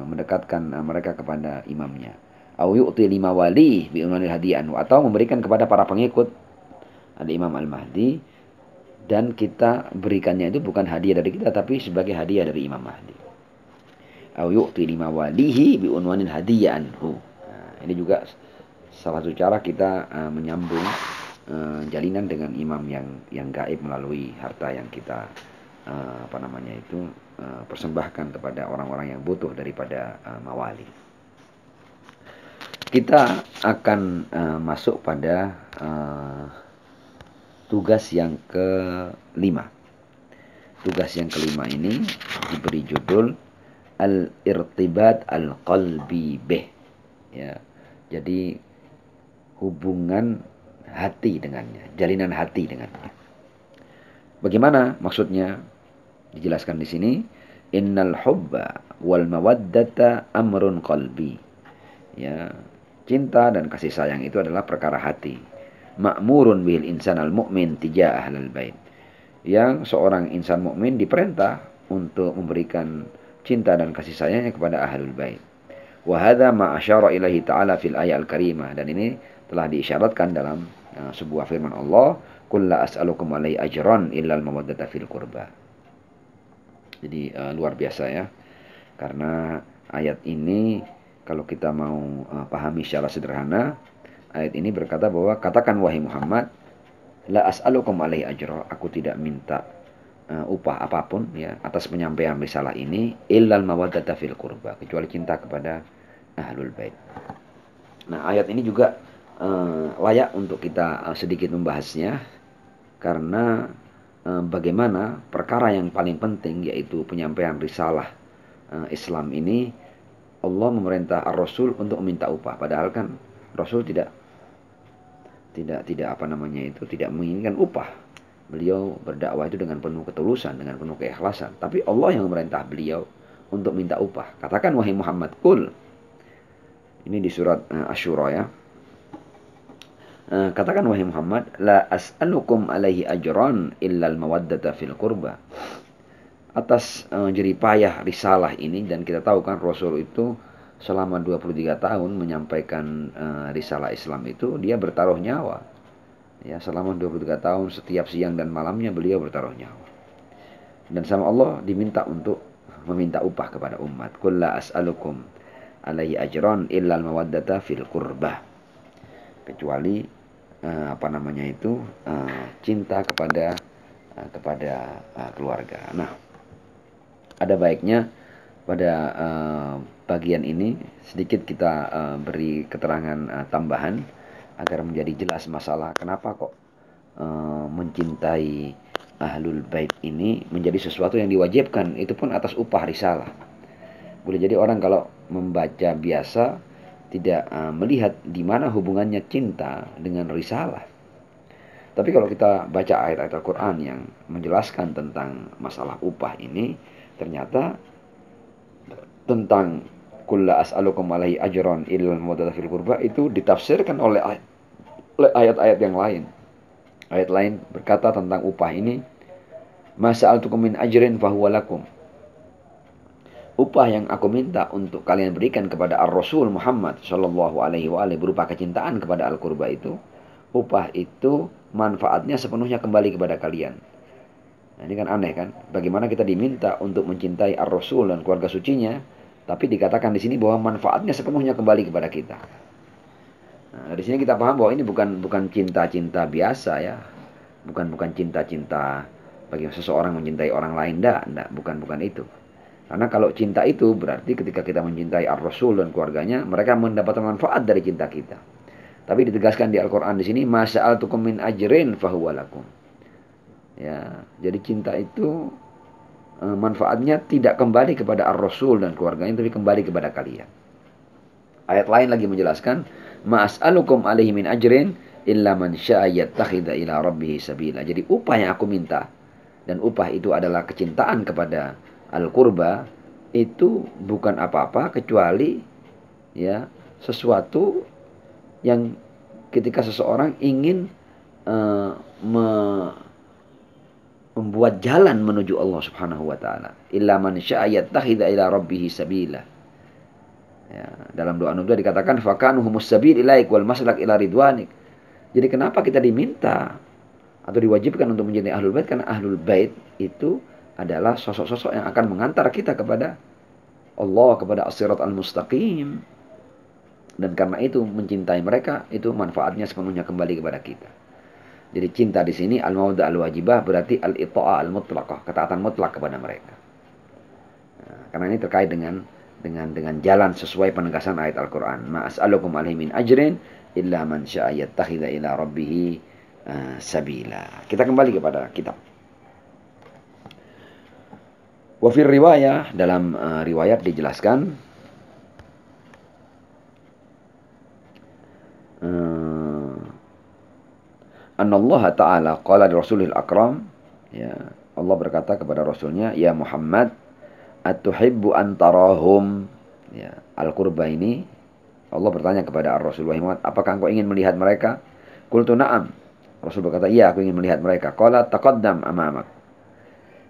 mendekatkan mereka kepada imamnya. Au yu'ti lima wali bi unwanil hadiyan, atau memberikan kepada para pengikut al-Imam al-Mahdi, dan kita berikannya itu bukan hadiah dari kita, tapi sebagai hadiah dari Imam Mahdi. Au yu'ti lima walihi bi unwanil hadiyan anhu. Ini juga salah satu cara kita menyambung jalinan dengan imam yang gaib melalui harta yang kita apa namanya itu persembahkan kepada orang-orang yang butuh daripada mawali. Kita akan masuk pada tugas yang kelima. Tugas yang kelima ini diberi judul al-irtibat al-qalbi bih. Ya. Jadi hubungan hati dengannya, jalinan hati dengannya. Bagaimana maksudnya? Dijelaskan di sini, innal hubba wal mawaddata amrun qalbi. Ya, cinta dan kasih sayang itu adalah perkara hati. Ma'murun bil insan al-mu'min tijah ahlul bait. Yang seorang insan mukmin diperintah untuk memberikan cinta dan kasih sayangnya kepada ahlul bait. Wa hadza ma asyara ilaihi ta'ala fil ayat al-karimah, dan ini telah diisyaratkan dalam sebuah firman Allah, qul la as'alukum alaihi ajran illa al-mawaddata fil qurba. Jadi luar biasa ya. Karena ayat ini kalau kita mau pahami secara sederhana, ayat ini berkata bahwa katakan wahai Muhammad, la as'alukum alaihi ajra, aku tidak minta upah apapun ya atas penyampaian risalah ini, illal mawaddata fil qurba, kecuali cinta kepada ahlul bait. Nah, ayat ini juga layak untuk kita sedikit membahasnya, karena bagaimana perkara yang paling penting yaitu penyampaian risalah Islam ini, Allah memerintah ar-Rasul untuk meminta upah, padahal kan Rasul tidak menginginkan upah. Beliau berdakwah itu dengan penuh ketulusan, dengan penuh keikhlasan. Tapi Allah yang memerintah beliau untuk minta upah. Katakan wahai Muhammad, qul. Ini di surat Asy-Syura ya. Katakan wahai Muhammad, la as'alukum alaihi ajran illal mawaddata fil qurba. Atas jeripayah risalah ini, dan kita tahu kan Rasul itu selama 23 tahun menyampaikan risalah Islam itu, dia bertaruh nyawa. Ya, selama 23 tahun setiap siang dan malamnya beliau bertaruh nyawa. Dan sama Allah diminta untuk meminta upah kepada umat. Qul la as'alukum alaihi ajran illa al-mawaddata fil qurbah. Kecuali cinta kepada keluarga. Nah, ada baiknya pada bagian ini sedikit kita beri keterangan tambahan agar menjadi jelas masalah kenapa kok mencintai ahlul bait ini menjadi sesuatu yang diwajibkan, itu pun atas upah risalah. Boleh jadi orang kalau membaca biasa tidak melihat di mana hubungannya cinta dengan risalah. Tapi kalau kita baca ayat-ayat Al-Quran yang menjelaskan tentang masalah upah ini, ternyata tentang kulla as'alukum alaihi ajran illal mawaddata fil qurba itu ditafsirkan oleh ayat-ayat yang lain. Ayat lain berkata tentang upah ini, ma sa'altukum min ajrin fahuwa lakum. Upah yang aku minta untuk kalian berikan kepada Ar-Rasul Muhammad sallallahu alaihi wa alihi berupa kecintaan kepada Al-Qurba itu, upah itu manfaatnya sepenuhnya kembali kepada kalian. Nah, ini kan aneh kan? Bagaimana kita diminta untuk mencintai Ar-Rasul dan keluarga sucinya, tapi dikatakan di sini bahwa manfaatnya sepenuhnya kembali kepada kita. Nah, dari sini kita paham bahwa ini bukan cinta-cinta biasa ya. Bukan cinta-cinta bagi seseorang mencintai orang lain, bukan itu. Karena kalau cinta itu berarti ketika kita mencintai Ar-Rasul dan keluarganya, mereka mendapatkan manfaat dari cinta kita. Tapi ditegaskan di Al-Qur'an di sini, ma sa'altukum min ajrin fahuwa lakum. Ya, jadi cinta itu manfaatnya tidak kembali kepada Ar-Rasul dan keluarganya, tapi kembali kepada kalian. Ayat lain lagi menjelaskan, ma as'alukum alaihi min ajrin illa man syaa'a yattakhidha ila rabbih sabila. Jadi upah yang aku minta, dan upah itu adalah kecintaan kepada al-qurba, itu bukan apa-apa kecuali ya sesuatu yang ketika seseorang ingin membuat jalan menuju Allah Subhanahu wa taala. Illa man syaa'a yattakhidha ila rabbih sabila. Ya, dalam doa Nubuah dikatakan fakanu humus sabil ilaik wal maslak ila ridwanik. Jadi kenapa kita diminta atau diwajibkan untuk menjadi ahlul bait? Karena ahlul bait itu adalah sosok-sosok yang akan mengantar kita kepada Allah, kepada as-sirat al-mustaqim. Dan karena itu mencintai mereka itu manfaatnya sepenuhnya kembali kepada kita. Jadi cinta di sini al-mawaddah al-wajibah berarti al-ita'ah al-mutlaqah, ketaatan mutlak kepada mereka. Nah, karena ini terkait dengan dengan jalan sesuai penegasan ayat Al-Qur'an. Ma as'alukum alaihi min ajrin illa man syaa'a yattakhidha ila rabbih sabila. Kita kembali kepada kitab. Wa fir riwayah, dalam riwayat dijelaskan anna Allah Ta'ala qala li Rasulil Akram, ya, Allah berkata kepada Rasulnya, ya Muhammad, atuhibbu an tarahum. Ya, Al-Qurba ini Allah bertanya kepada Ar-Rasul, wahai Muhammad, apakah engkau ingin melihat mereka? Qultu na'am. Rasul berkata, iya, aku ingin melihat mereka. Qala taqaddam amamak.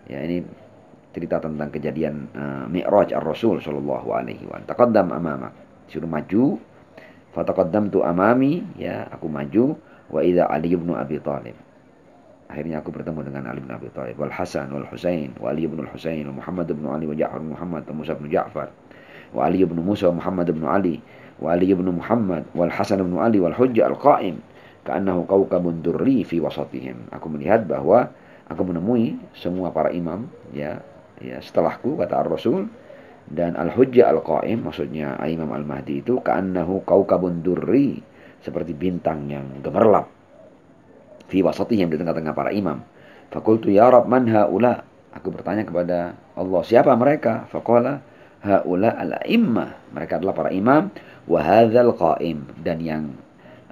Ya, ini cerita tentang kejadian Mi'raj Ar-Rasul sallallahu alaihi wasallam. Taqaddam amamak, suruh maju. Fataqaddamtu amami, ya, aku maju. Wa idza Ali bin Abi Thalib. Akhirnya aku bertemu dengan Ali bin Abi Thalib, wal Hasan wal Husain, wa Ali bin Husain, wa Muhammad bin Ali, wa Ja'far bin Muhammad, wa Musa bin Ja'far, wa Ali bin Musa, wa Muhammad bin Ali, wa Ali bin Muhammad, wal Hasan bin Ali, wal Hujjah al-Qa'im, ka'annahu kawkabun durri fi wasatihim. Aku melihat bahwa aku menemui semua para imam, ya, setelahku, kata Ar-Rasul, dan al-Hujjah al-Qa'im, maksudnya Imam Al-Mahdi itu, ka'annahu kawkabun durri, seperti bintang yang gemerlap, fi wasatihim, di tengah-tengah para imam. Faqultu ya Rabb, man haula? Aku bertanya kepada Allah, siapa mereka? Faqala haula al-a'immah, mereka adalah para imam, wa hadzal qa'im, dan yang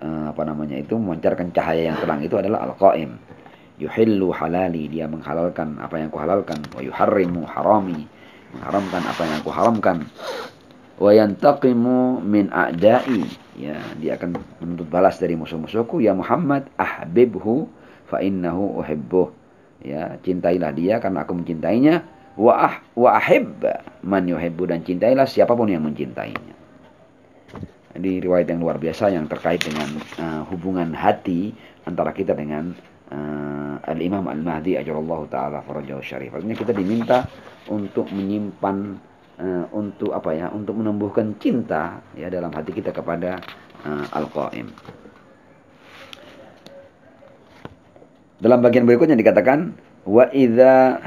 memancarkan cahaya yang terang itu adalah al-qa'im. Yuhillu halali, dia menghalalkan apa yang aku halalkan, wa yuharrimu harami, mengharamkan apa yang aku haramkan. Wa yantaqimu min a'da'i, ya, dia akan menuntut balas dari musuh-musuhku. Ya Muhammad, ahbibhu fa innahu uhibbuh, ya, cintailah dia karena aku mencintainya. Wa ahib man yuhibbu, dan cintailah siapapun yang mencintainya. Jadi riwayat yang luar biasa yang terkait dengan hubungan hati antara kita dengan Al-Imam Al-Mahdi ajalallahu ta'ala farajahu syarif. Artinya kita diminta untuk menyimpan, untuk menumbuhkan cinta, ya, dalam hati kita kepada Al-Qa'im. Dalam bagian berikutnya dikatakan, wa idza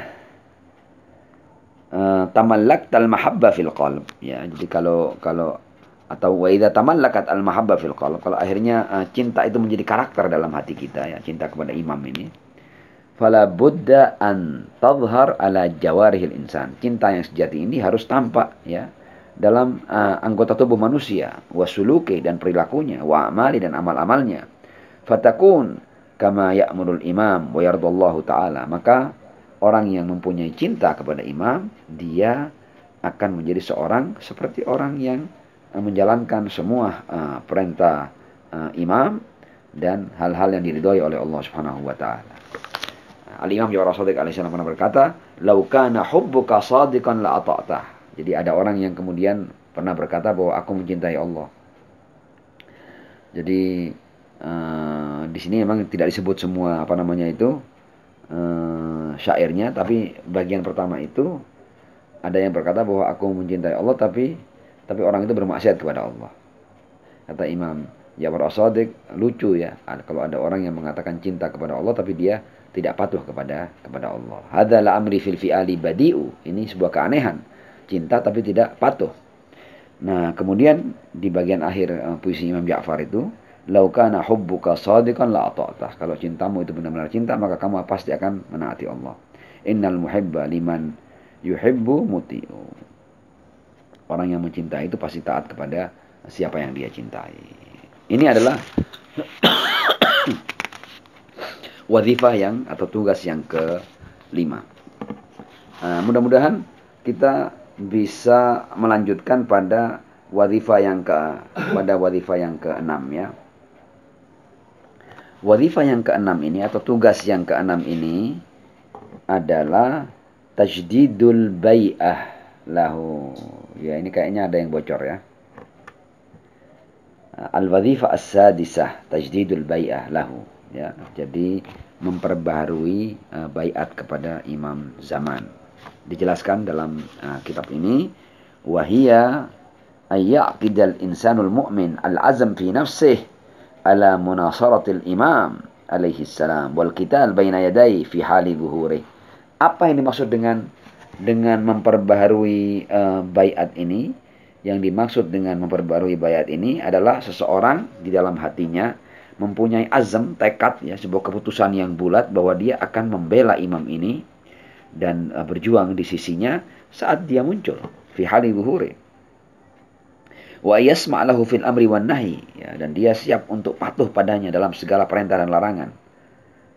tamallaktal mahabba fil qalb, ya, jadi kalau atau wa idza tamallakat al mahabba fil qalb, kalau akhirnya cinta itu menjadi karakter dalam hati kita, ya, cinta kepada imam ini, fala budda an tadhhar ala jawarihil insan, cinta yang sejati ini harus tampak, ya, dalam anggota tubuh manusia, wa suluki, dan perilakunya, wa amali, dan amal-amalnya. Fatakun kama ya'murul imam wa yardallahu ta'ala, maka orang yang mempunyai cinta kepada imam, dia akan menjadi seorang seperti orang yang menjalankan semua perintah imam dan hal-hal yang diridhoi oleh Allah Subhanahu wa taala. Al-Imam Ja'far Shadiq alaihissalam pernah berkata, "Lau kana hubbuka shadiqan la ata'tah." Jadi ada orang yang kemudian pernah berkata bahwa aku mencintai Allah. Jadi di sini memang tidak disebut semua syairnya, tapi bagian pertama itu ada yang berkata bahwa aku mencintai Allah, tapi orang itu bermaksiat kepada Allah. Kata Imam Ja'far Shadiq, lucu, ya, kalau ada orang yang mengatakan cinta kepada Allah tapi dia tidak patuh kepada Allah. Hadza la amri fil fi'ali badi'u, ini sebuah keanehan, cinta tapi tidak patuh. Nah, kemudian di bagian akhir puisi Imam Ja'far itu, lau kana hubbuka shadiqan la ata'tah, kalau cintamu itu benar-benar cinta, maka kamu pasti akan menaati Allah. Innal muhibba liman yuhibbu muti'u, orang yang mencintai itu pasti taat kepada siapa yang dia cintai. Ini adalah wazifah atau tugas yang ke-5. Mudah-mudahan kita bisa melanjutkan pada wazifah yang ke-6, ya. Wazifah yang ke-6 ini atau tugas yang ke-6 ini adalah tajdidul bai'ah lahu. Ya, ini kayaknya ada yang bocor, ya. Al-wazifah as-sadisah tajdidul bai'ah lahu, ya. Jadi memperbaharui baiat kepada imam zaman. Dijelaskan dalam kitab ini, wahia ayyaqidal insanul mu'min al-azam fi nafsih ala munasaratil imam alaihi salam wal qital baina yadayhi fi hali zuhurih. Apa yang dimaksud dengan dengan memperbaharui baiat ini, yang dimaksud dengan memperbaharui baiat ini adalah seseorang di dalam hatinya mempunyai azam, tekad, ya, sebuah keputusan yang bulat bahwa dia akan membela imam ini dan berjuang di sisinya saat dia muncul fi hali zuhuri. Wa yasma' lahu fil amri wan nahi, ya, dan dia siap untuk patuh padanya dalam segala perintah dan larangan.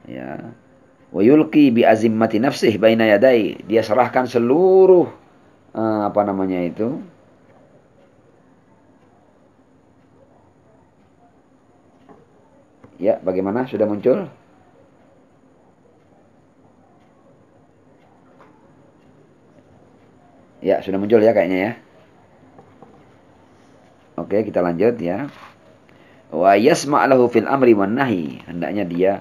Ya. Wa yulqi bi azimmati nafsihi baina yadai, dia serahkan seluruh ya, bagaimana, sudah muncul? Ya, sudah muncul ya kayaknya ya. Oke, kita lanjut ya. Wa yasma' lahu fil amri wan nahi, hendaknya dia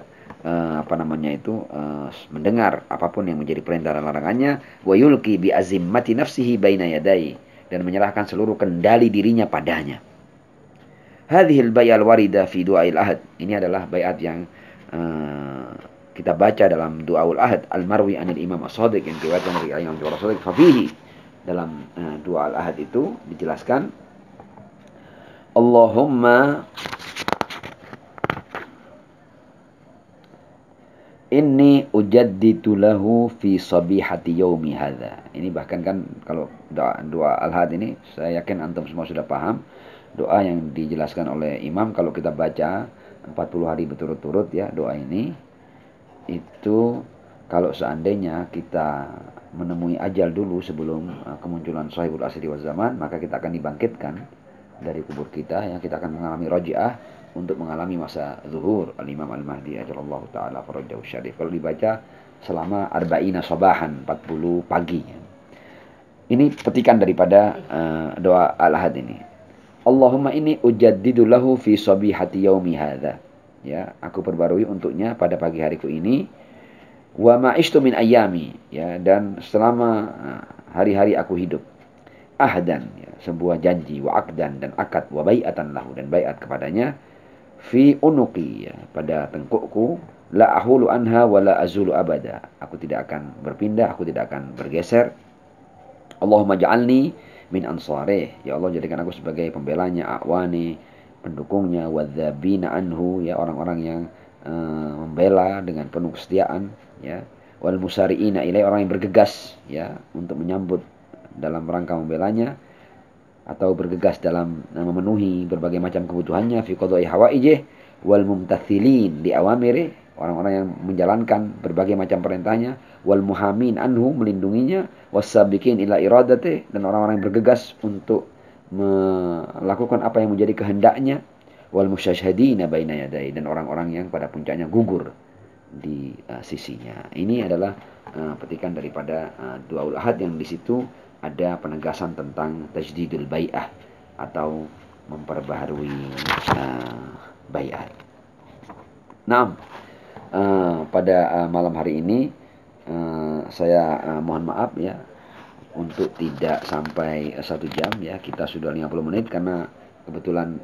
mendengar apapun yang menjadi perintah dan larangannya. Wa yulqi bi azimmati nafsihi baina yadai, dan menyerahkan seluruh kendali dirinya padanya. Hadhil bay'al warida fi du'ail ahad, ini adalah bayat yang kita baca dalam du'aul ahad al-marwi anil imam as-sadiq, yang diriwayatkan dari imam as-sadiq. Fafihi, dalam du'aul ahad itu dijelaskan, Allahumma inni ujaddidu lahu fi sabihati yaumi hadza. Ini bahkan kan kalau doa al-had ini saya yakin antum semua sudah paham. Doa yang dijelaskan oleh imam kalau kita baca 40 hari berturut-turut ya, doa ini itu kalau seandainya kita menemui ajal dulu sebelum kemunculan sahibul asri wal zaman, maka kita akan dibangkitkan dari kubur kita, ya, kita akan mengalami roji'ah untuk mengalami masa zuhur al-Imam al-Mahdi ajallallahu ta'ala farajahu syarif. Kalau dibaca selama arba'ina sabahan, 40 pagi. Ini petikan daripada doa al-ahad ini. Allahumma inni ujaddidu lahu fi sabihati yaumi hadza. Ya, aku perbarui untuknya pada pagi hariku ini. Wa ma'ishtu min ayyami, ya, dan selama hari-hari aku hidup. Ahdan, ya, sebuah janji, wa aqdan, dan akad, wa bai'atan lahu, dan bai'at kepadanya. Fi unuqi, ya, pada tengkukku, la ahulu anha wa la azulu abada, aku tidak akan berpindah, aku tidak akan bergeser. Allahumma ja'alni min ansarih, ya Allah jadikan aku sebagai pembelanya, akwani, pendukungnya, wadzabina anhu, ya, orang-orang yang membela dengan penuh kesetiaan, ya, wal musari'ina ilai, orang yang bergegas, ya, untuk menyambut dalam rangka membelanya atau bergegas dalam memenuhi berbagai macam kebutuhannya, fi qada'i hawaijih, wal mumtathilin di awamiri, orang-orang yang menjalankan berbagai macam perintahnya, wal muhamin anhu, melindunginya, wasabiqin ila iradati, dan orang-orang yang bergegas untuk melakukan apa yang menjadi kehendaknya, wal musyashhadina baina yadai, dan orang-orang yang pada puncaknya gugur di sisinya. Ini adalah petikan daripada du'aul ahad, yang di situ ada penegasan tentang tajdidul bai'ah atau memperbaharui bai'at. Nah, pada malam hari ini saya mohon maaf ya untuk tidak sampai 1 jam, ya, kita sudah 50 menit karena kebetulan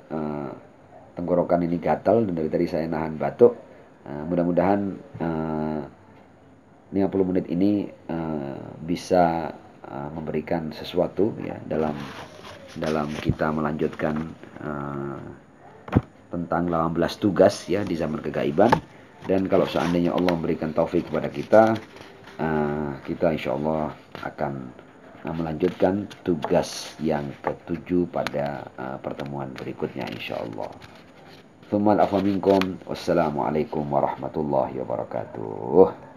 tenggorokan ini gatal dan dari tadi saya nahan batuk. Mudah-mudahan 50 menit ini bisa memberikan sesuatu, ya, dalam kita melanjutkan tentang 18 tugas, ya, di zaman kegaiban. Dan kalau seandainya Allah memberikan taufik kepada kita, kita insyaallah akan melanjutkan tugas yang ke-7 pada pertemuan berikutnya insyaallah. Tsummal afwa minkum. Wassalamualaikum warahmatullahi wabarakatuh.